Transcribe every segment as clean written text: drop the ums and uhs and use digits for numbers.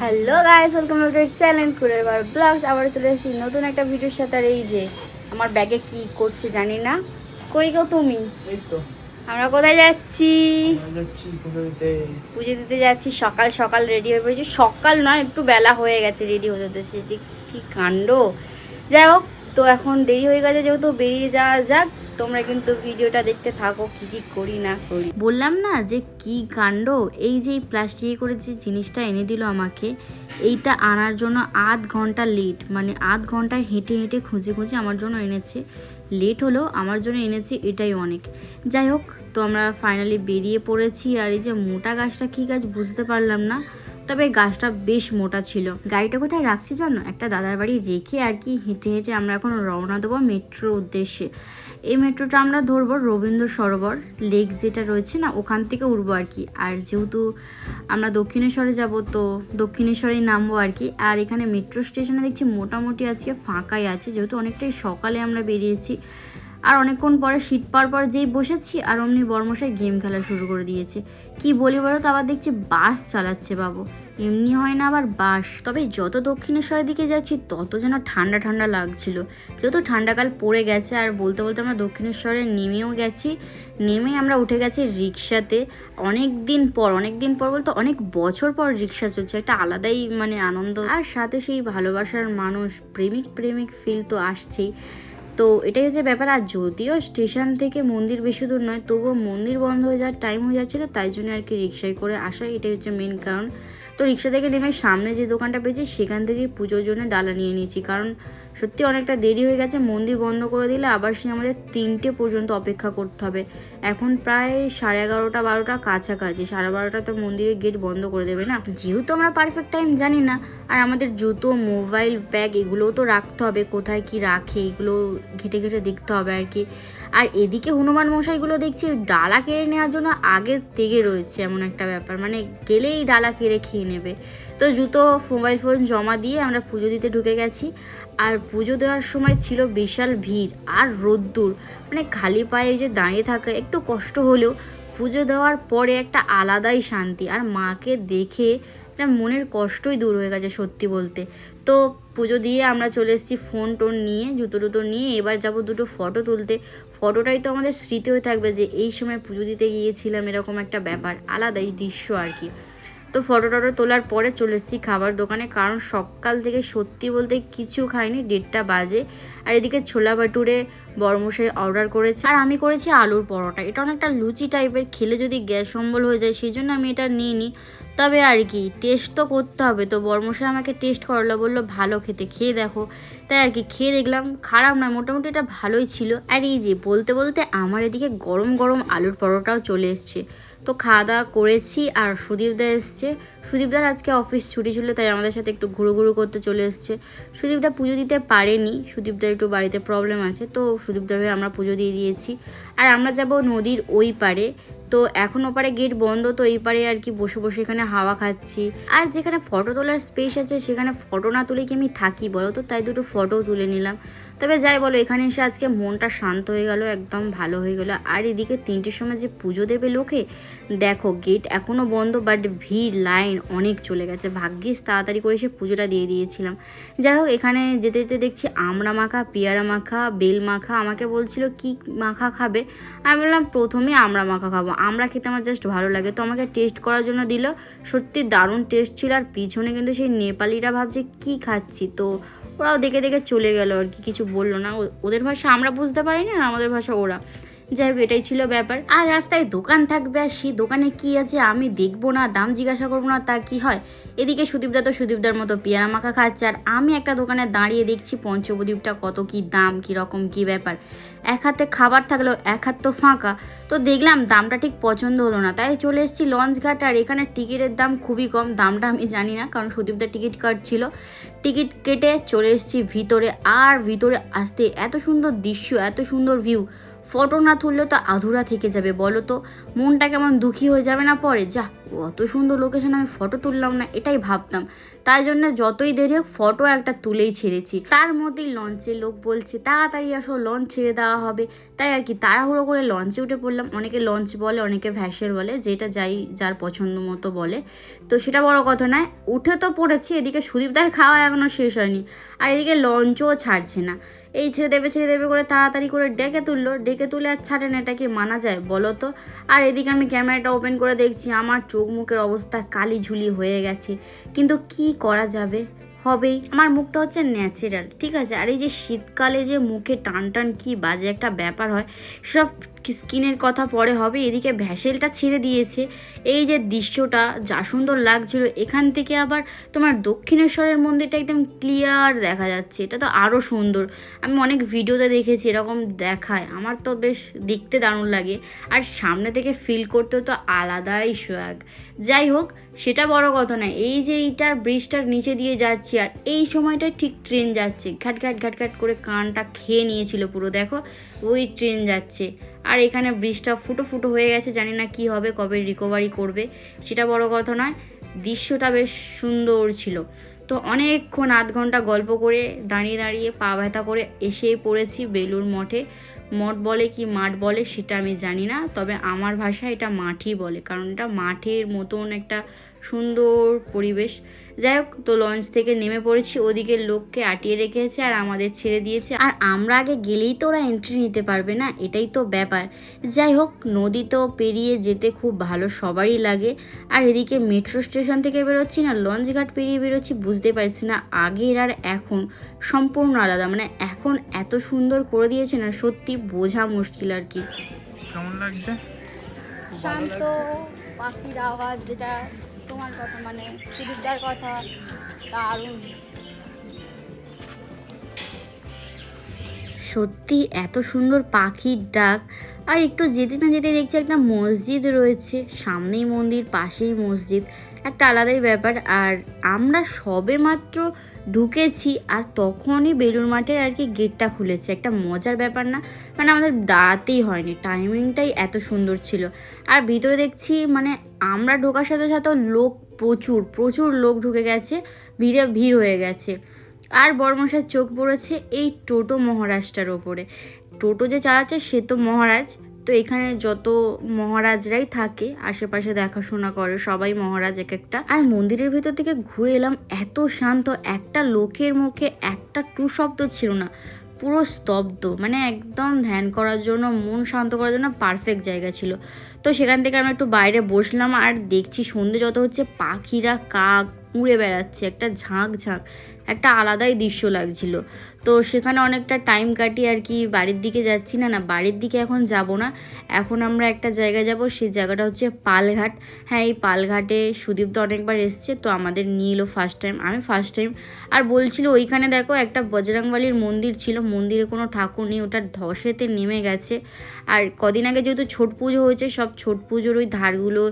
Hello guys, welcome back to channel কুড়েবার blogs. আবার চলে এসেছি নতুন একটা ভিডিওর সাথে। আর এই যে আমার ব্যাগে কি করছে জানি না। কই গো তুমি? এই তো আমরা কোথায় যাচ্ছি? পুজো দিতে পুজো দিতে যাচ্ছি। সকাল সকাল রেডি হয়ে পড়েছি। সকাল নয়, একটু বেলা হয়ে গেছে রেডি হতে হতে। সে যে কি কাণ্ড। যাই হোক, তো এখন দেরি হয়ে গেছে যেহেতু বেরিয়ে যাওয়া যাক। তোমরা কিন্তু ভিডিওটা দেখতে থাকো, কি কি করি না করি। বললাম না যে কি কাণ্ড। এই যে প্লাস্টিকে করে যে জিনিসটা এনে দিল আমাকে, এইটা আনার জন্য আধ ঘন্টা লেট, মানে আধ ঘন্টায় হেঁটে হেঁটে খুঁজে খুঁজে আমার জন্য এনেছে। লেট হলো আমার জন্য এনেছে, এটাই অনেক। যাই হোক, তো আমরা ফাইনালি বেরিয়ে পড়েছি। আর এই যে মোটা গাছটা কী গাছ বুঝতে পারলাম না, তবে গাছটা বেশ মোটা ছিল। গাড়িটা কোথায় রাখছি জানো? একটা দাদার বাড়ি রেখে আর কি হেঁটে হেঁটে আমরা এখন রওনা দেবো মেট্রোর উদ্দেশ্যে। এই মেট্রোটা আমরা ধরবো রবীন্দ্র সরোবর লেক যেটা রয়েছে না, ওখান থেকে উঠবো আর কি। আর যেহেতু আমরা দক্ষিণেশ্বরে যাব, তো দক্ষিণেশ্বরেই নামবো আর কি। আর এখানে মেট্রো স্টেশনে দেখছি মোটামুটি আজকে ফাঁকাই আছে, যেহেতু অনেকটাই সকালে আমরা বেরিয়েছি। আর অনেকক্ষণ পরে শীত পাওয়ার পর যেই বসেছি আর অমনি বর্মশাই গেম খেলা শুরু করে দিয়েছে। কি বলি বলো তো, আবার দেখছি বাস চালাচ্ছে বাবু। এমনি হয় না, আবার বাস। তবে যত দক্ষিণেশ্বরের দিকে যাচ্ছি তত যেন ঠান্ডা ঠান্ডা লাগছিল, যেহেতু ঠান্ডাকাল পড়ে গেছে। আর বলতে বলতে আমরা দক্ষিণেশ্বরে নেমেও গেছি। নেমে আমরা উঠে গেছি রিক্সাতে। অনেক দিন পর বলতে অনেক বছর পর রিক্সা চলছে, একটা আলাদাই মানে আনন্দ। আর সাথে সেই ভালোবাসার মানুষ, প্রেমিক প্রেমিক ফিল তো আসছেই। তো এটাই হচ্ছে ব্যাপার। আর যদিও স্টেশন থেকে মন্দির বেশি দূর নয়, তবুও মন্দির বন্ধ হয়ে যাওয়ার টাইম হয়ে যাচ্ছিলো, তাই জন্য আর কি রিক্সায় করে আসা, এটাই হচ্ছে মেন কারণ। তো রিক্সা থেকে নেমে সামনে যে দোকানটা পেয়েছি সেখান থেকেই পুজোর জন্য ডালা নিয়ে নিয়েছি, কারণ সত্যি অনেকটা দেরি হয়ে গেছে। মন্দির বন্ধ করে দিলে আবার সে আমাদের 3টে পর্যন্ত অপেক্ষা করতে হবে। এখন প্রায় 11:30 12টা কাছাকাছি, 12:30 তো মন্দিরের গেট বন্ধ করে দেবে না। যেহেতু আমরা পারফেক্ট টাইম জানি না, আর আমাদের জুতো মোবাইল ব্যাগ এগুলোও তো রাখতে হবে, কোথায় কি রাখে এগুলো ঘেটে ঘেটে দেখতে হবে আর কি। আর এদিকে হনুমান মশাইগুলো দেখছি ডালা কেড়ে নেওয়ার জন্য আগে তেগে রয়েছে, এমন একটা ব্যাপার, মানে গেলেই ডালা কেড়ে খেয়ে নেবে। তো জুতো মোবাইল ফোন জমা দিয়ে আমরা পুজো দিতে ঢুকে গেছি। আর পুজো দেওয়ার সময় ছিল বিশাল ভিড় আর রোদ্দুর, মানে খালি পায়ে যে দাঁড়িয়ে থাকা একটু কষ্ট হলেও পুজো দেওয়ার পরে একটা আলাদাই শান্তি। আর মাকে দেখে একটা মনের কষ্টই দূর হয়ে গেছে সত্যি বলতে। তো পুজো দিয়ে আমরা চলে এসেছি ফোন টোন নিয়ে, জুতো টুতো নিয়ে। এবার যাব দুটো ফটো তুলতে। ফটোটাই তো আমাদের স্মৃতি হয়ে থাকবে যে এই সময় পুজো দিতে গিয়েছিলাম, এরকম একটা ব্যাপার, আলাদাই দৃশ্য আর কি। তো ফটো টটো তোলার পরে চলে এসেছি খাবার দোকানে, কারণ সকাল থেকে সত্যি বলতে কিছু খাইনি, 1:30টা বাজে। আর এদিকে ছোলা ভাটুরে বড়মশাই অর্ডার করেছে, আর আমি করেছি আলুর পরোটা। এটা অনেকটা লুচি টাইপের, খেলে যদি গ্যাস অম্বল হয়ে যায় সেই জন্য আমি এটা নিয়ে নিই। তবে আর কি টেস্ট তো করতে হবে, তো বড়মশাই আমাকে টেস্ট করালো, বললো ভালো খেতে, খেয়ে দেখো। তাই আর কি খেয়ে দেখলাম, খারাপ নয়, মোটামুটি এটা ভালোই ছিল। আর এই যে বলতে বলতে আমার এদিকে গরম গরম আলুর পরোটাও চলে এসছে। তো খাওয়া দাওয়া করেছি। আর সুদীপদা এসছে। সুদীপদার আজকে অফিস ছুটি ছিল, তাই আমাদের সাথে একটু ঘুরু করতে চলে এসছে। সুদীপদা পুজো দিতে পারেনি, সুদীপদার একটু বাড়িতে প্রবলেম আছে, তো সুদীপদার হয়ে আমরা পুজো দিয়ে দিয়েছি। আর আমরা যাব নদীর ওই পারে। তো এখন ওপারে গেট বন্ধ, তো এই পারে আর কি বসে বসে এখানে হাওয়া খাচ্ছি। আর যেখানে ফটো তোলার স্পেস আছে সেখানে ফটো না তুলে কি আমি থাকি বলো তো, তাই দুটো ফটোও তুলে নিলাম। তবে যাই বলো, এখানে এসে আজকে মনটা শান্ত হয়ে গেল, একদম ভালো হয়ে গেল। আর এদিকে 3টের সময় যে পুজো দেবে লোকে, দেখো গেট এখনও বন্ধ, বাট ভিড় লাইন অনেক চলে গেছে। ভাগ্যিস তাড়াতাড়ি করে সে পুজোটা দিয়ে দিয়েছিলাম। যাই হোক, এখানে যেতে যেতে দেখছি আমড়া মাখা, পেয়ারা মাখা, বেল মাখা। আমাকে বলছিল কি মাখা খাবে, আমি বললাম প্রথমে আমড়া মাখা খাবো, আমড়া খেতে আমার জাস্ট ভালো লাগে। তো আমাকে টেস্ট করার জন্য দিল, সত্যি দারুণ টেস্ট ছিল। আর পিছনে কিন্তু সেই নেপালিরা ভাবছে কি খাচ্ছি, তো ওরাও দেখে দেখে চলে গেল আর কি, কিছু বললো না। ওদের ভাষা আমরা বুঝতে পারিনি, আর আমাদের ভাষা ওরা। যাই হোক, এটাই ছিল ব্যাপার। আর রাস্তায় দোকান থাকবে, আর সেই দোকানে কি আছে আমি দেখবো না, দাম জিজ্ঞাসা করবো না, তা কি হয়। এদিকে সুদীপদা তো সুদীপদার মতো পেয়ারা মাখা খাচ্ছে, আর আমি একটা দোকানে দাঁড়িয়ে দেখছি পঞ্চপ্রদীপটা কত কি দাম, কীরকম কী ব্যাপার। এক হাতে খাবার থাকলেও এক হাত তো ফাঁকা। তো দেখলাম দামটা ঠিক পছন্দ হলো না, তাই চলে এসেছি লঞ্চঘাট। আর এখানে টিকিটের দাম খুবই কম, দামটা আমি জানি না, কারণ সুদীপদার টিকিট কাটছিল। টিকিট কেটে চলে এসেছি ভিতরে। আর ভিতরে আসতে এত সুন্দর দৃশ্য, এত সুন্দর ভিউ, ফটো না তুললে তো আধুরা থেকে যাবে বলো তো, মনটা কেমন দুঃখী হয়ে যাবে না পরে। যা অত সুন্দর লোকেশন আমি ফটো তুললাম না, এটাই ভাবতাম। তাই জন্য যতই দেরি হোক ফটো একটা তুলেই ছেড়েছি। তার মধ্যেই লঞ্চে লোক বলছে তাড়াতাড়ি আসো, লঞ্চ ছেড়ে দেওয়া হবে। তাই আর কি তাড়াহুড়ো করে লঞ্চে উঠে পড়লাম। অনেকে লঞ্চ বলে, অনেকে ভ্যাসেল বলে, যেটা যার পছন্দ মতো বলে। তো সেটা বড় কথা নয়, উঠে তো পড়েছি। এদিকে সুদীপদার খাওয়া এখনও শেষ হয়নি, আর এদিকে লঞ্চও ছাড়ছে না। এই ছেড়ে দেবে করে তাড়াতাড়ি করে ডেকে তুলে আর ছাড়ে না, এটা কি মানা যায় বলো তো? আর এদিকে আমি ক্যামেরাটা ওপেন করে দেখছি, আমার চোখ মুখের অবস্থা কালি ঝুলি হয়ে গেছে। কিন্তু কি করা যাবে, হবেই। আমার মুখটা হচ্ছে ন্যাচারাল, ঠিক আছে। আর এই যে শীতকালে যে মুখে টান কি বাজে একটা ব্যাপার হয়, সব স্কিনের কথা পরে হবে। এদিকে ভ্যাসেলটা ছেড়ে দিয়েছে। এই যে দৃশ্যটা যা সুন্দর লাগছিল, এখান থেকে আবার তোমার দক্ষিণেশ্বরের মন্দিরটা একদম ক্লিয়ার দেখা যাচ্ছে। এটা তো আরও সুন্দর। আমি অনেক ভিডিওতে দেখেছি এরকম দেখায়, আমার তো বেশ দেখতে দারুণ লাগে। আর সামনে থেকে ফিল করতেও তো আলাদাই সোয়াগ। যাই হোক, সেটা বড় কথা নয়। এই যে এইটার ব্রিজটার নিচে দিয়ে যাচ্ছি, আর এই সময়টায় ঠিক ট্রেন যাচ্ছে, ঘাট করে কানটা খেয়ে নিয়েছিল পুরো। দেখো ওই ট্রেন যাচ্ছে, আর এখানে ব্রিজটা ফুটো হয়ে গেছে। জানি না কি হবে, কবে রিকভারি করবে, সেটা বড় কথা নয়। দৃশ্যটা বেশ সুন্দর ছিল। তো অনেকক্ষণ আধ ঘন্টা গল্প করে দাঁড়িয়ে পা ব্যথা করে এসেই পড়েছি বেলুড় মঠে। মঠ বলে কি মাঠ বলে সেটা আমি জানি না, তবে আমার ভাষায় এটা মাঠই বলে, কারণ এটা মাঠের মতন একটা সুন্দর পরিবেশ। যাই হোক, তো লঞ্চ থেকে নেমে পড়েছি। ওদিকে লোককে আটিয়ে রেখেছে আর আমাদের ছেড়ে দিয়েছে। আর আমরা আগে গেলেই তো ওরা এন্ট্রি নিতে পারবে না, এটাই তো ব্যাপার। যাই হোক, নদী তো পেরিয়ে যেতে খুব ভালো সবারই লাগে। আর এদিকে মেট্রো স্টেশন থেকে বেরোচ্ছি না লঞ্চ ঘাট পেরিয়ে বেরোচ্ছি, বুঝতে পারছি না আগের আর এখন সম্পূর্ণ আলাদা। মানে এখন এত সুন্দর করে দিয়েছে না, সত্যি বোঝা মুশকিল আর কি। কেমন লাগছে? শান্ত পাখির আওয়াজ, যেটা তোমার কথা মানে সুদীপদার কথা, দারুণ। সত্যি এত সুন্দর পাখির ডাক। আর একটু যেতে না যেতে দেখছি একটা মসজিদ রয়েছে, সামনেই মন্দির পাশেই মসজিদ, একটা আলাদাই ব্যাপার। আর আমরা সবে মাত্র ঢুকেছি আর তখনই বেলুড় মাঠের আর কি গেটটা খুলেছে। একটা মজার ব্যাপার না, মানে আমাদের দাঁড়াতেই হয়নি, টাইমিংটাই এত সুন্দর ছিল। আর ভিতরে দেখছি মানে আমরা ঢোকার সাথে সাথে লোক প্রচুর লোক ঢুকে গেছে, ভিড় হয়ে গেছে। আর বড়মশার চোখ পড়েছে এই টোটো মহারাজটার ওপরে। টোটো যে চালাচ্ছে সে তো মহারাজ, তো এখানে যত মহারাজরাই থাকে আশেপাশে দেখাশোনা করে, সবাই মহারাজ এক একটা। আর মন্দিরের ভেতর থেকে ঘুরে এলাম, এত শান্ত, একটা লোকের মুখে একটা টু শব্দ ছিল না, পুরো স্তব্ধ। মানে একদম ধ্যান করার জন্য, মন শান্ত করার জন্য পারফেক্ট জায়গা ছিল। তো সেখান থেকে আমরা একটু বাইরে বসলাম আর দেখছি সন্ধে যত হচ্ছে পাখিরা কাক উড়ে বেড়াচ্ছে, একটা ঝাঁক একটা আলাদাই দৃশ্য লাগছিল। তো সেখানে অনেকটা টাইম কাটিয়ে আর কি বাড়ির দিকে যাচ্ছি। না বাড়ির দিকে এখন যাব না, এখন আমরা একটা জায়গায় যাব, সেই জায়গাটা হচ্ছে পালঘাট। হ্যাঁ, এই পালঘাটে সুদীপ তো অনেকবার এসছে, তো আমাদের নিয়ে এলো ফার্স্ট টাইম, আমি ফার্স্ট টাইম। আর বলছিল ওইখানে দেখো একটা বজরংবলীর মন্দির ছিল, মন্দিরে কোনো ঠাকুর নেই, ওটা ধসেতে নেমে গেছে। আর কদিন আগে যেহেতু ছট পুজো হয়েছে, সব ছট পুজোর ওই ধারগুলো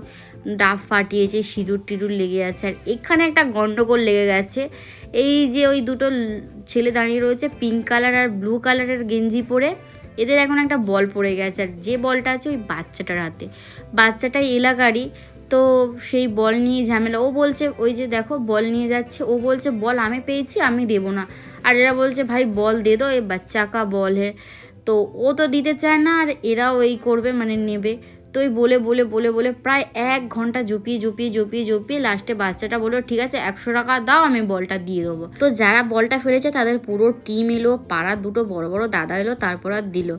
ডাব ফাটিয়েছে, সিঁদুর লেগে আছে। আর এখানে একটা গন্ডগোল লেগে গেছে। এই যে ওই দুটো ছেলে দাঁড়িয়ে রয়েছে পিঙ্ক কালার আর ব্লু কালারের গেঞ্জি পরে, এদের এখন একটা বল পড়ে গেছে। আর যে বলটা আছে ওই বাচ্চাটার হাতে, বাচ্চাটা এলাকারই, তো সেই বল নিয়ে ঝামেলা। ও বলছে ওই যে দেখো বল নিয়ে যাচ্ছে, ও বলছে বল আমি পেয়েছি, আমি দেবো না। আর এরা বলছে ভাই বল দে দো, এ বাচ্চা কা বল হে। তো ও তো দিতে চায় না, আর এরাও এই করবে মানে নেবে। তো ওই বলে প্রায় 1 ঘন্টা জপিয়ে লাস্টে বাচ্চাটা বললো ঠিক আছে 100 টাকা দাও, আমি বলটা দিয়ে দেবো। তো যারা বলটা ফেলেছে তাদের পুরো টিম এলো, পাড়ার দুটো বড় দাদা এলো, তারপর আর দিল।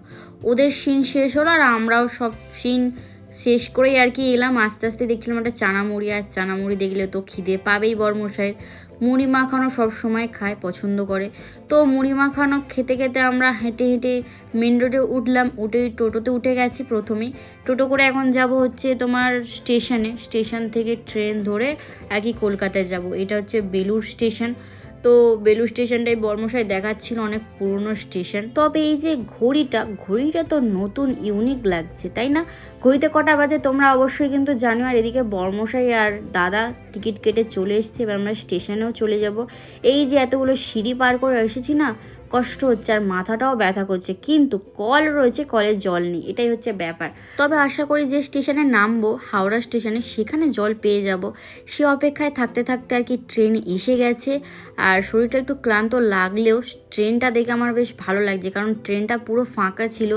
ওদের সিন শেষ হলো আর আমরাও সব সিন শেষ করেই আর কি এলাম। আস্তে আস্তে দেখছিলাম একটা চানামুড়ি, আর চানামুড়ি দেখলে তো খিদে পাবেই বড়মশাইয়ের। মুড়ি মাখানো সব সময় খায়, পছন্দ করে। তো মুড়ি মাখানো খেতে আমরা হেঁটে মেন রোডে উঠলাম, উঠেই টোটোতে উঠে গেছি প্রথমেই। টোটো করে এখন যাব হচ্ছে তোমার স্টেশন থেকে ট্রেন ধরে আর কি কলকাতায় যাব। এটা হচ্ছে বেলুড় স্টেশন। তো বেলুড় স্টেশনটাই বর্মশাই দেখাচ্ছিল, অনেক পুরনো স্টেশন। তবে এই যে ঘড়িটা তো নতুন ইউনিক লাগছে, তাই না? ঘড়িতে কটা বাজে তোমরা অবশ্যই কিন্তু জানো। আর এদিকে বর্মশাই আর দাদা টিকিট কেটে চলে এসছে, এবার আমরা স্টেশনেও চলে যাব। এই যে এতগুলো সিঁড়ি পার করে এসেছি না, কষ্ট হচ্ছে আর মাথাটাও ব্যথা করছে, কিন্তু কল রয়েছে, কলে জল নেই, এটাই হচ্ছে ব্যাপার। তবে আশা করি যে স্টেশনে নামবো হাওড়া স্টেশনে সেখানে জল পেয়ে যাব, সে অপেক্ষায় থাকতে থাকতে আর কি ট্রেন এসে গেছে। আর শরীরটা একটু ক্লান্ত লাগলেও ট্রেনটা দেখে আমার বেশ ভালো লাগছে, কারণ ট্রেনটা পুরো ফাঁকা ছিল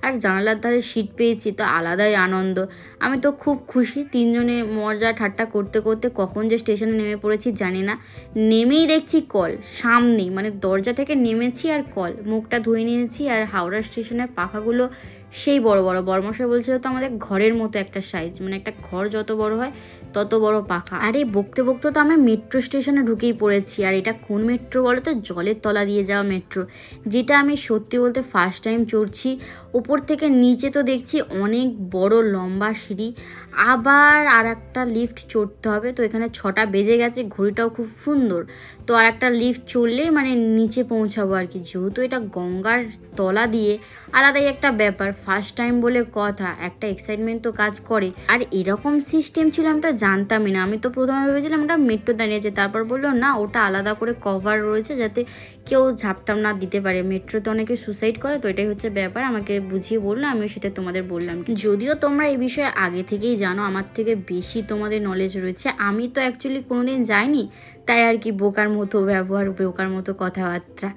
আর জানালার ধারে সিট পেয়েছি, তো আলাদাই আনন্দ। আমি তো খুব খুশি। তিনজনে মজা ঠাট্টা করতে করতে কখন যে স্টেশনে নেমে পড়েছি জানি না। নেমেই দেখছি কল সামনেই, মানে দরজা থেকে নেমেছি আর কল, মুখটা ধুয়ে নিয়েছি। আর হাওড়া স্টেশনের পাখাগুলো সেই বড় বড়, বর্মশাই বলছিল তো আমাদের ঘরের মতো একটা সাইজ, মানে একটা ঘর যত বড় হয় তত বড় পাখা। আর এই বকতে বকতে তো আমি মেট্রো স্টেশনে ঢুকেই পড়েছি। আর এটা কোন মেট্রো বলো তো? জলের তলা দিয়ে যাওয়া মেট্রো, যেটা আমি সত্যি বলতে ফার্স্ট টাইম চড়ছি। উপর থেকে নিচে তো দেখছি অনেক বড় লম্বা সিঁড়ি, আবার আর একটা লিফট চড়তে হবে। তো এখানে 6টা বেজে গেছে, ঘড়িটাও খুব সুন্দর। তো আর একটা লিফট চললেই মানে নিচে পৌঁছাবো আর কি। যেহেতু এটা গঙ্গার তলা দিয়ে, আলাদাই একটা ব্যাপার, ফার্স্ট টাইম বলে কথা, একটা এক্সাইটমেন্ট তো কাজ করে। আর এরকম সিস্টেম ছিল আমি তো জানতামই না। আমি তো প্রথমে ভেবেছিলাম ওটা মেট্রো দাঁড়িয়েছে, তারপর বললো না, ওটা আলাদা করে কভার রয়েছে যাতে কেউ ঝাপটাপ না দিতে পারে। মেট্রোতে অনেকে সুসাইড করে, তো এটাই হচ্ছে ব্যাপার। আমাকে বুঝিয়ে বললো, আমিও সেটা তোমাদের বললাম। যদিও তোমরা এই বিষয়ে আগে থেকেই জানো, আমার থেকে বেশি তোমাদের নলেজ রয়েছে। আমি তো অ্যাকচুয়ালি কোনোদিন যাইনি, তাই আর কি বোকার মতো ব্যবহার, বোকার মতো কথাবার্তা।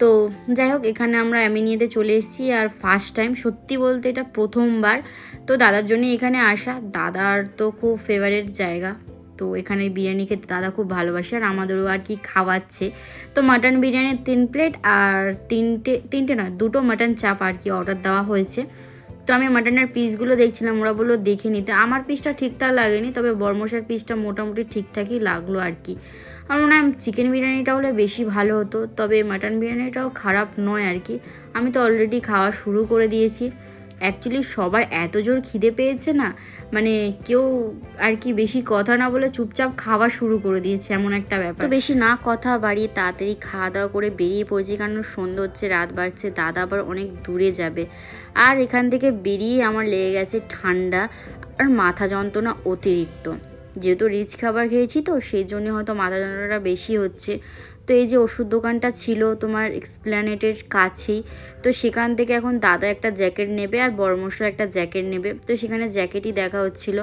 তো যাই হোক, এখানে আমরা অ্যামিনিয়াতে চলে এসেছি। আর ফার্স্ট টাইম, সত্যি বলতে এটা প্রথমবার। তো দাদার জন্য এখানে আসা, দাদার তো খুব ফেভারিট জায়গা। তো এখানে বিরিয়ানি খেতে দাদা খুব ভালোবাসে, আর আমাদেরও আর কি খাওয়াচ্ছে। তো মাটন বিরিয়ানির 3 প্লেট আর তিনটে নয় 2টো মাটন চাপ আর কি অর্ডার দেওয়া হয়েছে। তো আমি মাটনের পিসগুলো দেখছিলাম, ওরা বললো দেখে নিতে। আমার পিসটা ঠিকঠাক লাগেনি, তবে বর্মশার পিসটা মোটামুটি ঠিকঠাকই লাগলো আর কি। আমার মনে হয় চিকেন বিরিয়ানিটা হলে বেশি ভালো হতো, তবে মাটন বিরিয়ানিটাও খারাপ নয় আর কি। আমি তো অলরেডি খাওয়া শুরু করে দিয়েছি। অ্যাকচুয়ালি সবার এত জোর খিদে পেয়েছে না, মানে কেউ আর কি বেশি কথা না বলে চুপচাপ খাওয়া শুরু করে দিয়েছে, এমন একটা ব্যাপার। তো বেশি না কথা বাড়িয়ে তাড়াতাড়ি খাওয়া দাওয়া করে বেরিয়ে পড়েছি, কারণ সন্ধ্যা হচ্ছে, রাত বাড়ছে, দাদা আবার অনেক দূরে যাবে। আর এখান থেকে বেরিয়ে আমার লেগে গেছে ঠান্ডা আর মাথা যন্ত্রণা অতিরিক্ত। যেহেতু রিচ খাবার খেয়েছি তো সেই জন্য হয়তো মাথা যন্ত্রণাটা বেশি হচ্ছে। তো এই যে ওষুধ দোকানটা ছিল তোমার এক্সপ্ল্যানেটের কাছেই, তো সেখান থেকে এখন দাদা একটা জ্যাকেট নেবে আর বড়মশাই একটা জ্যাকেট নেবে। তো সেখানে জ্যাকেটই দেখা হচ্ছিল।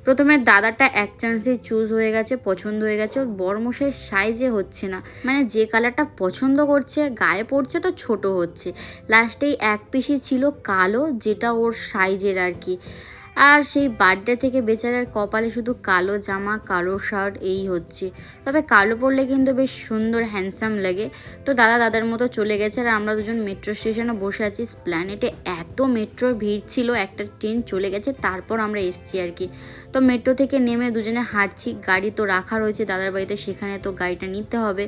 প্রথমে দাদাটা এক চান্সে চুজ হয়ে গেছে, পছন্দ হয়ে গেছে। ওর বড়মশাইয়ের সাইজে হচ্ছে না, মানে যে কালারটা পছন্দ করছে গায়ে পড়ছে তো ছোট হচ্ছে। লাস্টেই এক পিসই ছিল কালো, যেটা ওর সাইজের আর কি। আর সেই বার্থডে থেকে বেচারার কপালে শুধু কালো জামা, কালো শার্ট, এই হচ্ছে। তবে কালো পরলে কিন্তু বেশ সুন্দর হ্যান্ডসাম লাগে। তো দাদার মতো চলে গেছে, আর আমরা দুজন মেট্রো স্টেশনে বসে আছি। প্ল্যানেটে এত মেট্রোর ভিড় ছিল, একটা ট্রেন চলে গেছে, তারপর আমরা এসছি আর কি। তো মেট্রো থেকে নেমে দুজনে হাঁটছি। গাড়ি তো রাখা রয়েছে দাদার বাড়িতে, সেখানে তো গাড়িটা নিতে হবে।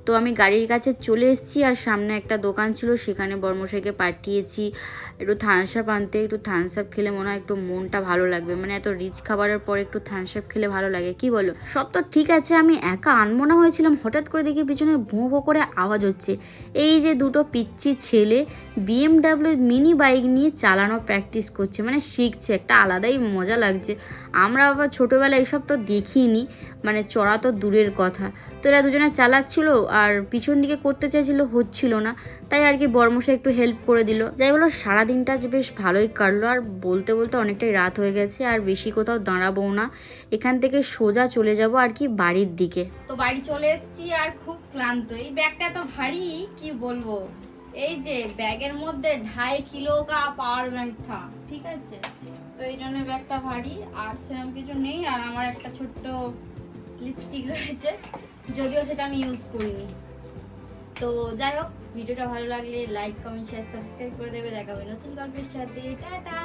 তো আমি গাড়ির কাছে চলে এসেছি, আর সামনে একটা দোকান ছিল, সেখানে বর্মশাইকে পাঠিয়েছি একটু থামস আপ আনতে। একটু থামস আপ খেলে মনে হয় একটু মনটা ভালো লাগবে, মানে এত রিচ খাবারের পর একটু থামস আপ খেলে ভালো লাগে, কি বলো? সব তো ঠিক আছে, আমি একা আনবো না হয়েছিলাম, হঠাৎ করে দেখি পিছনে ভোঁ ভোঁ করে আওয়াজ হচ্ছে। এই যে দুটো পিচ্ছি ছেলে BMW মিনি বাইক নিয়ে চালানো প্র্যাকটিস করছে, মানে শিখছে, একটা আলাদাই মজা লাগছে। আমরা আবার ছোটোবেলায় এসব তো দেখিনি, মানে চড়া তো দূরের কথা। তো এরা দুজনে চালাচ্ছিল, আর পিছন দিকে করতে চাইছিল, হচ্ছিল না, তাই আর কি বর্মশাই একটু হেল্প করে দিল। যাই বলো, সারাদিনটা যে বেশ ভালোই কাটলো। আর বলতে বলতে অনেকটাই রাত হয়ে গেছে, আর বেশি কোথাও দাঁড়াবো না, এখান থেকে সোজা চলে যাব আর কি বাড়ির দিকে। তো বাড়ি চলে এসেছি, আর খুব ক্লান্ত। এই ব্যাগটা তো ভারী, কি বলবো। এই যে ব্যাগের মধ্যে 2.5 কিলো কা পাওয়ার ব্যাংক থা, ঠিক আছে। তো এই জন্য ব্যাগটা ভারী, আর সেরকম কিছু নেই। আর আমার একটা ছোট্ট লিপস্টিক রয়েছে, যদিও সেটা আমি ইউজ করিনি। তো যাই হোক, ভিডিওটা ভালো লাগলে লাইক, কমেন্ট, শেয়ার, সাবস্ক্রাইব করে দেবে। দেখা হবে নতুন গল্পের সাথে। টাটা।